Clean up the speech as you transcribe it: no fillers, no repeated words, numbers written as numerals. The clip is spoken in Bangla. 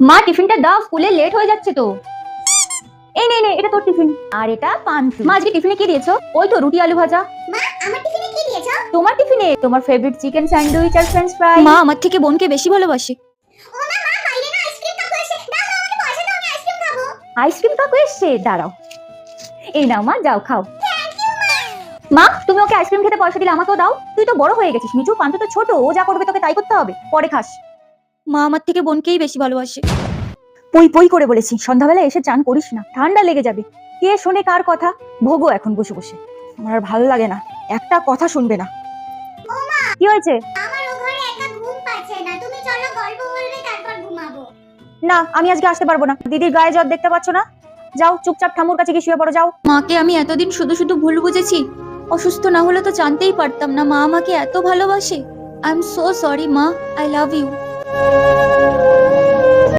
মা টিফিনটা দাও, স্কুলে লেট হয়ে যাচ্ছে তো। এই নে নে, এটা তোর টিফিন আর এটা পান্তুু। মা আজকে টিফিনে কি দিয়েছো? ওই তো রুটি আলু ভাজা। মা আমার টিফিনে কি দিয়েছো? তোমার টিফিনে তোমার ফেভারিট চিকেন স্যান্ডউইচ আর ফ্রেঞ্চ ফ্রাই। মা আমার থেকে বোনকে বেশি ভালোবাসে। ও মা মা বাইরে না আইসক্রিম কাকু এসে, দাও দাও আমাকে পয়সা দাও, আমি আইসক্রিম খাবো। আইসক্রিম কাকু এসছে, দাঁড়াও। এই নাও মা, যাও খাও। থ্যাংক ইউ মা। মা তুমি ওকে আইসক্রিম খেতে পয়সা দিলে আমাকেও দাও। তুই তো বড় হয়ে গেছিস মিঠু, পান্তু তো ছোট, ও যা করবে তোকে তাই করতে হবে, পরে খাস। মা আমার থেকে বোনকেই বেশি ভালোবাসে। পই পই করে বলেছি, সন্ধ্যাবেলা এসে চান করিস না, ঠান্ডা লেগে যাবে। কে শোনে কার কথা? ভোগো এখন বসে বসে। আমার আর ভালো লাগে না, একটা কথা শুনবে না। ও মা কি হয়েছে? আমার ও ঘরে একা ঘুম পাচ্ছে না, তুমি চলো গল্প বলবে তারপর ঘুমাবো। না আমি আজকে আসতে পারবো না, দিদির গায়ে জ্বর দেখতে পাচ্ছ না। যাও চুপচাপ ঠামুর কাছে গিয়ে শুয়ে পড়ো, যাও। মাকে আমি এতদিন শুধু শুধু ভুল বুঝেছি। অসুস্থ না হলে তো জানতেই পারতাম না মা আমাকে এত ভালোবাসে। আই এম সো সরি মা, আই লাভ ইউ।